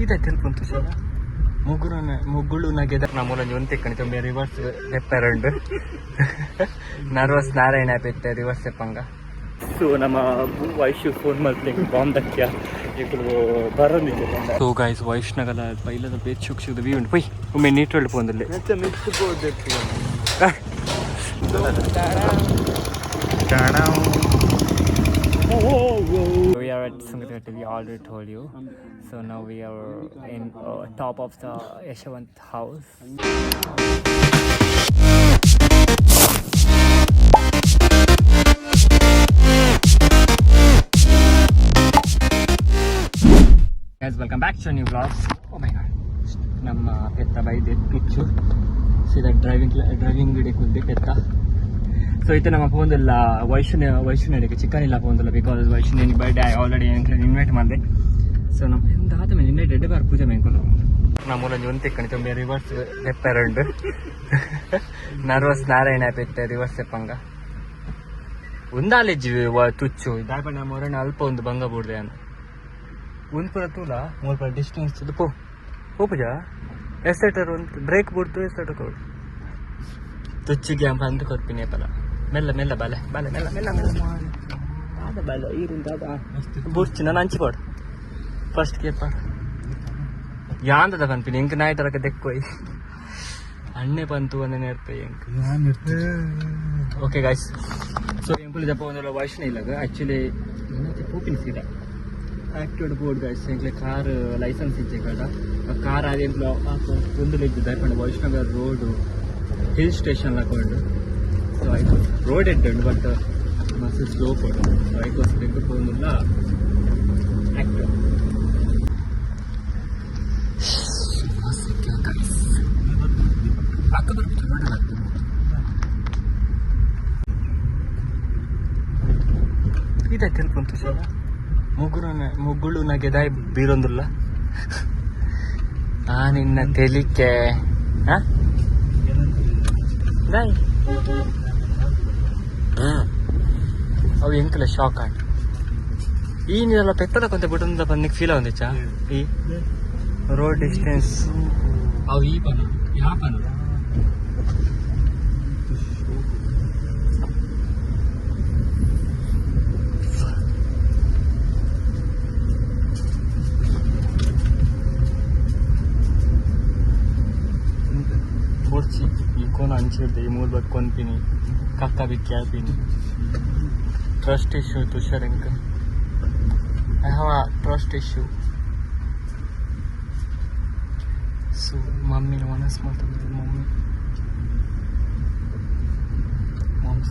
ಇದೆ ತಿಳ್ಕೊಂತು ಸರ್ ಮುಗ್ಗುಳು ನಗೆದ ನಮ್ಮೂರಲ್ಲಿ ಒಂದು ಕಣಿತ ರಿವರ್ಸ್ ಪೆಪ್ಪೆರಂಡು ನರ್ವಸ್ ನಾರಾಯಣ ಪೆತ್ತೆ ರಿವರ್ಸ್ ಎಪ್ಪಂಗ ಸೊ ನಮ್ಮ ವೈಶು ಫೋನ್ ಮಾಡ್ಲಿ ಬಾಂಬ್ ದಕ್ಯ ఇప్పుడు ಬರೋದಿಲ್ಲ ಸೊ ಗೈಸ್ ವೈಷ್ಣಗಲ ಪೈಲದ ಬೇಚ್ ಶುಕ್ಸಿದ ವ್ಯೂ ಉಂಟು ಪೈ ಒಮ್ಮೆ ನೀಟ್ರಲ್ಲಿ ಪೋಂದಿಲ್ಲ We are at Sungathatta, we already told you. So now we are in top of the Yashwant house. Guys, welcome back to a new vlog. Oh my god. ನಮ್ಮ ಪೆತ್ತ ಬೈದೆ ಪಿಚ್ಚು ಸೀದಾ ಡ್ರೈವಿಂಗ್ ಹಿಡಿಕುಂದೆ ಪೆತ್ತ so ಇತ್ತು ನಮ್ಮ ಫೋನ್ದಲ್ಲ ವೈಷ್ಣುನಿಗೆ chicken ಇಲ್ಲ ಫೋನ್ದಲ್ಲ because ವೈಷ್ಣುನಿ birthday already invite ಮಾಡಿದೆ so ನಮ್ಮ ಎಂತ ಆದ ಮೇಲೆ ಇನ್ವೈಟೆಡ್ ಬಾರ್ ಪೂಜೆ ಮೇಂಕೊಲ್ಲ ನಮ್ಮೂರಲ್ಲಿ ಒಂದು ತೆಕ್ಕಣಿತು ರಿವರ್ಸ್ ಪೆಪ್ಪೆರಂಡು ನರ್ವಸ್ ನಾರಾಯಣ ಪೆತ್ತೆ ರಿವರ್ಸ್ ಎಪ್ಪಂಗ ಒಂದಾಲೆಜ್ಜಿ ತುಚ್ಚು ದಾಪ ನಮ್ಮ ಊರನ್ನ ಅಲ್ಪ ಒಂದು ಭಂಗ ಬೂಡ್ದೆ ಅನ್ನ ಒಂದು ಪುರ ತೂಲ ಮೂರು ಪುರ ಡಿಸ್ಟೆನ್ಸ್ ಪೂಜ ಎಸ್ಟೇಟರ್ ಒಂದು ಬ್ರೇಕ್ ಬಿಡ್ತು ಎಸ್ಟೇಟರ್ ಕೊಡು ತುಚ್ಚಿಗೆ ಅಂತ ಕೊಡ್ತೀನಿ ಪಲ ಮೆಲ್ಲ ಮೆಲ್ಲ ಬಾಲೆ ಬಾಲೆ ಮೆಲ್ಲ ಮೆಲ್ಲ ಮೆಲ್ಲ ಅದ ಬಾಲೆ ಈರಿಂದ ಬುಡ್ಚಿ ನಾನು ಹಂಚಿಕೊಡು ಫಸ್ಟ್ ಕೇಪ ಯಾಂದದ ಪನ್ಪಿನಿ ಇಂಕ ನಾಯಿ ತರಕ ತೆಕ್ಕೋಯ್ ಅಣ್ಣೆ ಪಂತು ಒಂದೇ ನೇರ್ಪೈ ಇಂಕ ಓಕೆ ಗಾಯ್ಸ್ ಸೊ ಎಂಪುಲಿ ದಪ್ಪ ಒಂದೆಲ್ಲ ವೈಷ್ಣ ಇಲ್ಲ ಆ್ಯಕ್ಚುಲಿ ಪೂಪಿನ ಸೀದಾ ಆಕ್ಟಿವ್ ಬೋರ್ಡ್ ಗಾಯ್ಸ್ ಎಂಕ್ಲೆ ಕಾರ್ ಲೈಸೆನ್ಸ್ ಇಜ್ಜೆ ಕಡ ಕಾರ್ ಆದ ಒಂದು ಲೆಗ್ ದಾಯ್ಕೊಂಡು ವೈಷ್ಣಗರ್ ರೋಡು ಹಿಲ್ ಸ್ಟೇಷನ್ ಹಾಕೊಂಡು ಸೊ ಆಯ್ತು ರೋಡ್ ಎಡ್ಡು ಬಟ್ ಮಸ್ತ್ ಸ್ಲೋ ಕೊಡು ಸೊ ಆಯ್ಕೋಸ್ಕರ ಎಂಕ ಫೋನಿಲ್ಲ ಆಕ್ಟಿವ್ ಅಕ್ಕ ಬರ್ಬಿಟ್ಟು ರೋಡ್ ಇದೆ ತಿಳ್ಕೊಂತು ಸರ್ ಮುಗ್ಗುಳು ನಗೆದಾಯ್ ಬೀರೊಂದಿಲ್ಲ ನಿನ್ನ ತೆಲಿಕೆ ಅವು ಎಂಕಲ್ಲ ಶಾಕ್ ಆಗಿ ಈ ನೀರೆಲ್ಲ ಪೆತ್ತಲ ಕೊಂತ ಬಿಡಂದ ಬಂದಿಗೆ ಫೀಲ್ ಆಗುಂದಿಚ್ಚ ಈ ರೋಡ್ ಡಿಸ್ಟೆನ್ಸ್ ಅವು ಈ ಪನ ಯಾ ಪನ बोर्ची कोण अंचिरते मूल बट कोण पिनी काका भी क्या पिनी ट्रस्ट इश्यू तुषार इंक I have a trust issue so mummy ने मनस मत मम्मी moms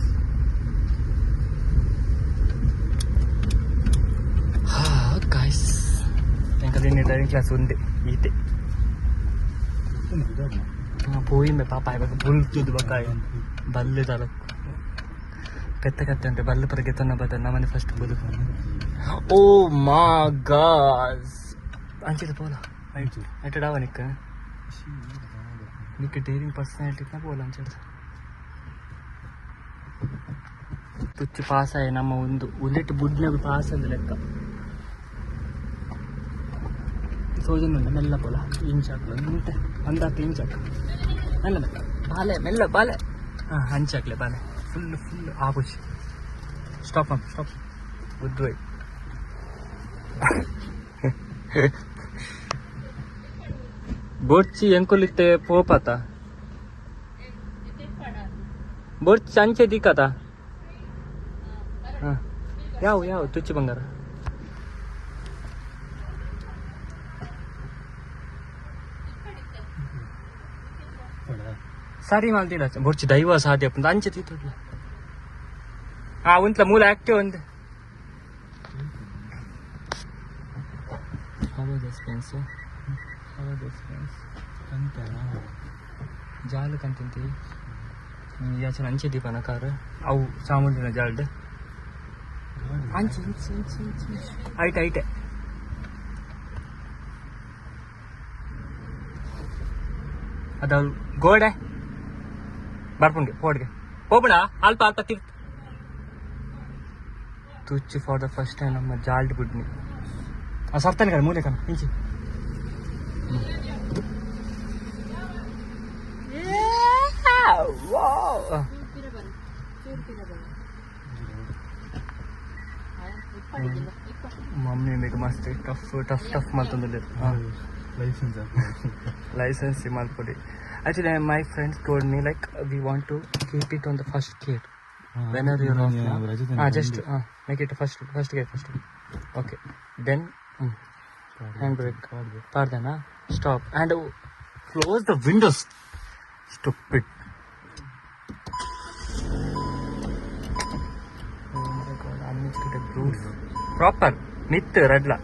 guys इंका दिन ड्राइविंग क्लास उंदे ईते పోయి మే పాప బుల్తుది బకాయ బల్లి తలకు పెద్ద కత్త అంటే బల్లి పరిగెత్తున్న బత నమ్మని ఫస్ట్ బులు ఓ మా గాస్ అంచెది పోలా అంటే డావా నీకు డేరింగ్ ಪರ್ಸನಾಲಿಟಿನ పోಲ ಅಂಚೆದು ತುಚ್ಚು ಪಾಸ್ ಆಯ ನಮ್ಮ ಒಂದು ಉಲ್ಲೆಟ್ಟು ಬುಡ್ನಾಗ ಪಾಸ್ ಅಂದ ಲೆಕ್ಕ ಸೋಜನ್ ಮೆಲ್ಲ ಪೋಲ ಇಂಚಾಕ್ಲ ನಿಂತೆ ಅಂದಾಕ ಇಂಚಾಕ ಮೆಲ್ಲ ಮೆಲ್ಲ ಬಾಲೆ ಮೆಲ್ಲ ಬಾಲೆ ಹಾಂ ಹಂಚಾಕ್ಲೆ ಬಾಲೆ ಫುಲ್ ಆಪುಚಿ ಸ್ಟಾಪ್ ಗುಡ್ ರೈಟ್ ಬೋರ್ಚಿ ಎಂಕೊಲಿತ್ತೆ ಪೋಪಾತ ಬೋರ್ಚಿ ಅಂಚೆ ದಿಕ್ಕತ ಹಾಂ ಯಾವ ತುಚ್ಚಿ ಬಂಗಾರ सारी मालतीला बोरची दैव साध्य पण अंचे तिथं हा उंतला मूल ऍक्टिव्ह अंत ಜಾಲ ಕಂತಿ ಯಾಚನ ಅಂಚೆ ದೀಪನ ಕಾರ್ ಅವು ಚಾಮುಂಡಿನ ಜಾಲ್ಡ್ ಅಂಚೆ ಐಟೆ ಅದ ಗೋಡೆ ಬರ್ಪುಂಗೆ ಪೋಡ್ಗೆ ಹೋಗ್ಬಿಡ ಅಲ್ಪ ತಿರ್ತ ತುಚ್ಚಿ ಫಾರ್ ದ ಫಸ್ಟ್ ಟೈಮ್ ನಮ್ಮ ಜಾಲ್ಡ್ ಬಿಡ್ನಿ ಸರ್ತಾನೆ ಕಣ ಮೂಲೆ ಕಣ ಇಂಚಿ मम्मी मेरे मस्त टफ टफ टफ मातुंदले license malpodi. Actually, my friends told me like we want to keep it on the first gear. Whenever you're off, just make it first gear first. Okay, then handbrake. Pardon, stop and close the windows. Stupid. Oh my god, uneducated rules. Proper. Myth redla.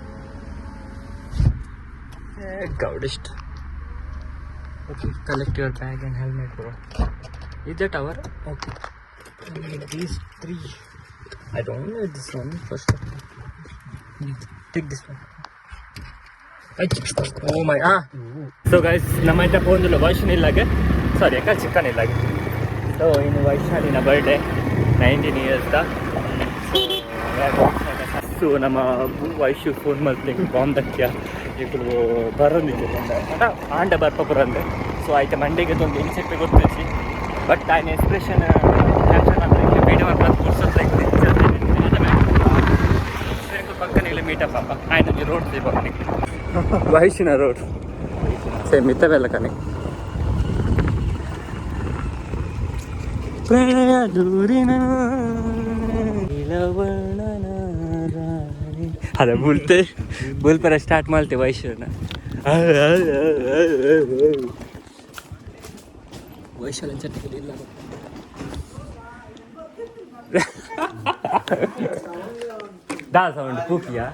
Goudist. Okay, collect your bag and helmet, bro. Is that our? Okay. I need these three. I don't need this one first. Take this one. Oh my So guys, ನಮ್ಮಂತ ಫೋನ್ದಲ್ಲ version ಇಲ್ಲಾಗೆ ಸಾರಿ ಯಾಕೆ chicken ಇಲ್ಲಾಗೆ so ಇನ್ನು ವೈಶಾಲಿನ birthday 19 years so ನಮ್ಮ Vaishu phone ಮಾಡ್ಲಿಕ್ಕೆ bomb ದಕ್ಯ ఇప్పుడు ಬರೋದಿದೆ and ಬರ್ಪ ಬರಂದೆ so ಆಯ್ತು ಮಂಡೆಗೆ ಒಂದು insect ಗೊತ್ತಿಸಿ but ఆయన ಎಕ್ಸ್ಪ್ರೆಷನ್ ಕ್ಯಾಪ್ಷನ್ ಅಂದರೆ ವೀಡಿಯೋ ಮಾಡ್ಕೊಂಡು ಕೂರ್ಸೋದು ಪಕ್ಕನೇ ಇಲ್ಲ ಮೀಟಪ್ ಪಾಪ ఆయన ರೋಡ್ ಸೇಬಿ ವಯಸ್ಸಿನ ರೋಡ್ ಸೇ ಮಿತ್ತವೆಲ್ಲ ಕನೆ ಪ್ರಣಯ ದೂರಿನ ಅದೇ ಬುಲ್ಪರ ಸ್ಟಾರ್ಟ್ ಮಾಡ್ತೇವೆ ವೈಶ್ವನ ವೈಶ್ವನ ಚಟ್ಟಿ ಇಲ್ಲ ದಾ ಸೌಂಡ್ ಕೂಕಿಯಾ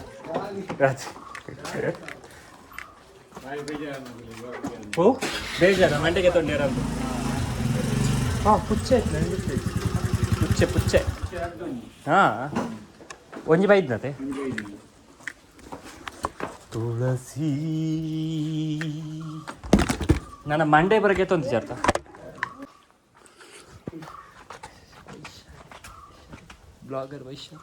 ಓ ಬೇಜಾರ ಮಂಡೆಗೆ ತೊಂಡಿರಂದು ಪುಚ್ಚೆ ಪುಚ್ಚೆ ಪುಚ್ಚೆ ಒಂಜಿ ಬೈದ್ನತೆ ತುಳಸಿ ನನ್ನ ಮಂಡೆ ಬರಗೆ ತೊಂದು ಚರ್ತ ಬ್ಲಾಗರ್ ವೈಶ್ಯ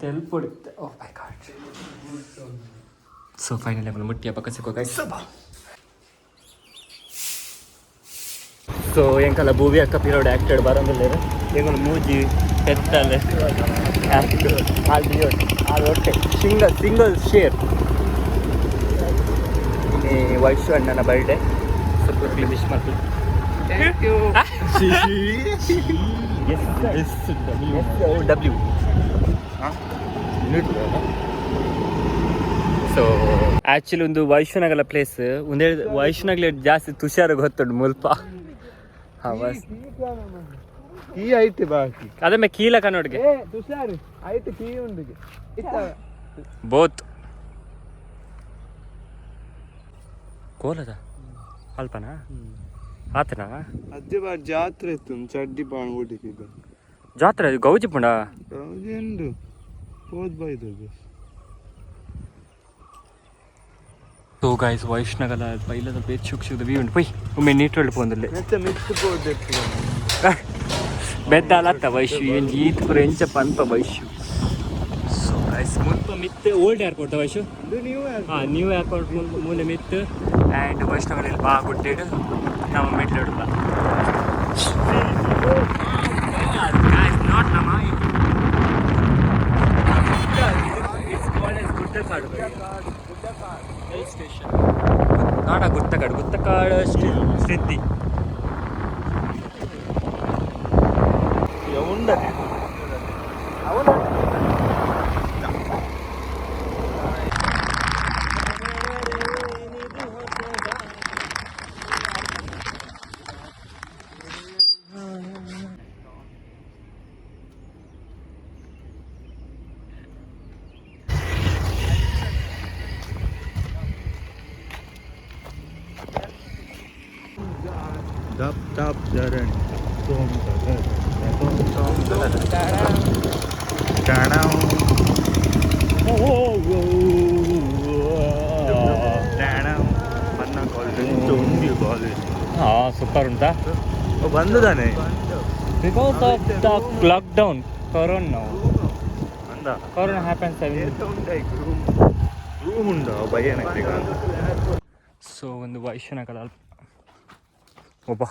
తెలుపుడితే oh my god so final మనం ముట్టి పక్క సికో గైస్ సో ఎంకల భూవి అక్క పిరోడ్ యాక్టెడ్ బరంగలేరు ఎంకల మూజి పెద్దలే యాక్టర్ ఆల్ బియోడ్ ఆల్ ఒట్టే సింగల్ షేర్ ఈ వైషు అన్న బర్త్డే సో కుర్లి విష్ ಮಾಡ್ತಿ thank you SW so actually ಒಂದು ವೈಶ್ವನಗಲ ಪ್ಲೇಸ್ ಒಂದೇ ವೈಶ್ವನಗಲ ಜಾಸ್ತಿ ತುಷಾರಿಗೆ ಹೊತ್ತುಂಡು ಮುಲ್ಪ ಕೀ ಐತೆ ಬಾಕಿ ಅದೇ ಮೇ ಕೀಲ ಕನ್ನೋಡ್ಗೆ ತುಷಾರ್ ಐತೆ ಕೀ ಉಂಡಿಗೆ ಬೋತ್ ಕೋಲದ ಅಲ್ಪನಾ ಆತನಾ ಅಜ್ಜೆ ಬಾರ್ ಜಾತ್ರೆ ಇತ್ತು ಚಡ್ಡಿ ಬಾಣ್ ಓಡಿಸಿದ್ದು ಜಾತ್ರೆ ಗೌಜಿ ಪುಂಡ ಗೌಜಿ ಹೋದ್ ಬೈದು तो गाइस वैष्णगल पहिला बेच शुक शुक व्यू उंटु पोई ಒಮ್ಮೆ ನೀಟೊಳ್ಳು ಪೋಂದಲ್ಲೆ ಮತ್ತೆ ಮಿಕ್ಸ್ ಬೋರ್ಡ್ ಬೆದ್ದಾಲತ್ತ ವೈಶು ಏನು ಜೀತ್ ಪುರ ಎಂಚ ಪನ್ಪ ವೈಶು ಸೊ ಗೈಸ್ ಮುಲ್ಪ ಮಿತ್ old airport Vaishu new airport ಮೂಲೆ ಮಿತ್ ಆ್ಯಂಡ್ ವೈಷ್ಣವಲ್ಲಿ ಬಾ ಗುಡ್ಡೆಡ್ ನಮ್ಮ ಮೆಟ್ಲಿಡಲ್ಲ ನಾಟ್ ನಮ್ಮ ಇಟ್ಸ್ ಕಾಲ್ಡ್ ಎಸ್ ಗುಡ್ಡಕಾಡು ಹಿಲ್ ಸ್ಟೇಷನ್ ನಾಡ ಗುತ್ತಕಾಡು ಸಿದ್ಧಿ ఉండాలి అవునా Dap dap daran tom super ಉಂಟಾ ಬಂದದಾನೆ because of the lockdown corona now. Corona happens room ಉಂಡ ಭಯನ ಸೊ ಒಂದು ವೈಶ್ಯನಗರ ಒಬ್ಬ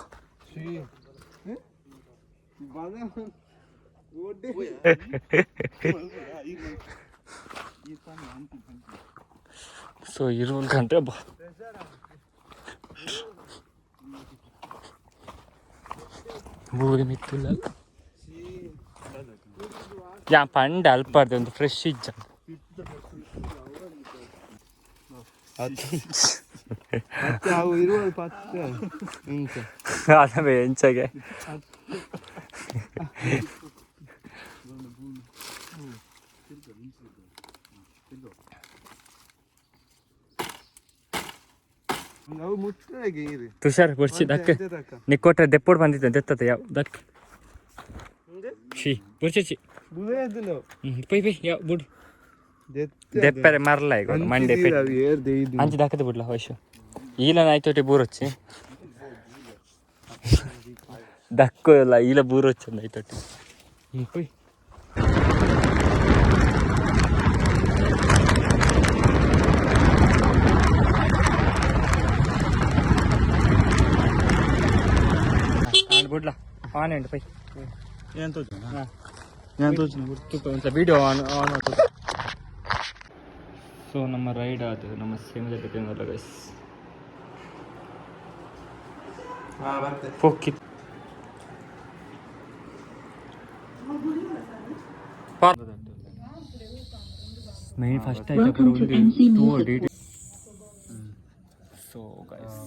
ಸೊ 20 ಗಂಟೆ ಒಬ್ಬ ಬೂದಿ ಮಿತ್ತಿಲ್ಲ ಯಾ ಪಂಡ ಅಲ್ಪಾರ್ದು ಒಂದು ಫ್ರೆಶ್ ಇಜ್ಜ ಅವು ಇರುವ ಪತ್ತೆ ಇಂಚ ಅದೇ ಎಂಚಗೆ ನಾವು ಮುಟ್ಟಗೆ ಇರಿ ತುಷಾರ್ ಬರ್ಸಿ ದಕ್ಕೆ ನೀ ಕೊಟ್ರೆ ದೆಪ್ಪೋಡ್ ಬಂದಿದ್ದೆ ದೆತ್ತತೆ ಯಾವ ದಕ್ಕೆ ಶಿ ಬರ್ಚಿ ಬುಲೆ ಅದಲ್ಲ ಪೈ ಯಾವ ಬುಡ್ ದೆಪ್ಪರೆ ಮರಲ ಈಗ ಮಂಡೆ ಅಂಚಿ ದಾಕದೆ ಬಿಡ್ಲ ವೈಶು ಈಲನ ಆಯ್ತೋಟಿ ಬೂರೊಚ್ಚಿ ದಕ್ಕು ಇಲ್ಲ ಈಲ ಬೂರೊಚ್ಚಿ ಒಂದು ಆಯ್ತೋಟಿ ಪೈ ಬಿಡ್ಲ ಆನ್ ಉಂಟು ಪೈ ಏನು ತೋಚ ಒಂದು ವಿಡಿಯೋ ಆನ್ ಆಗ್ತದೆ ಸೊ ನಮ್ಮ ರೈಡ್ ಅದು ನಮ್ಮ ಸೇಮ್ ಜೊತೆ ಗೈಸ್ ಪೋಕಿ ಮೇನ್ ಫಸ್ಟ್ ಆಯ್ತು so guys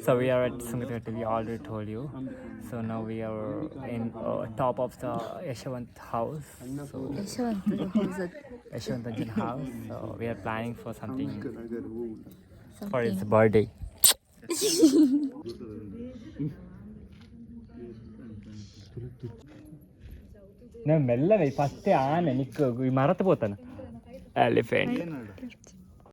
so we are at Sungathatta, we already told you. So now we are in top of the Yashwant house. So Yashwant Anjan house. So we are planning for something for his birthday. ನಾನು ಮೆಲ್ಲವೆ ಫಸ್ಟೇ ಆನೆ ನಿಕ್ಕ ಮರತ ಹೋತಾನ elephant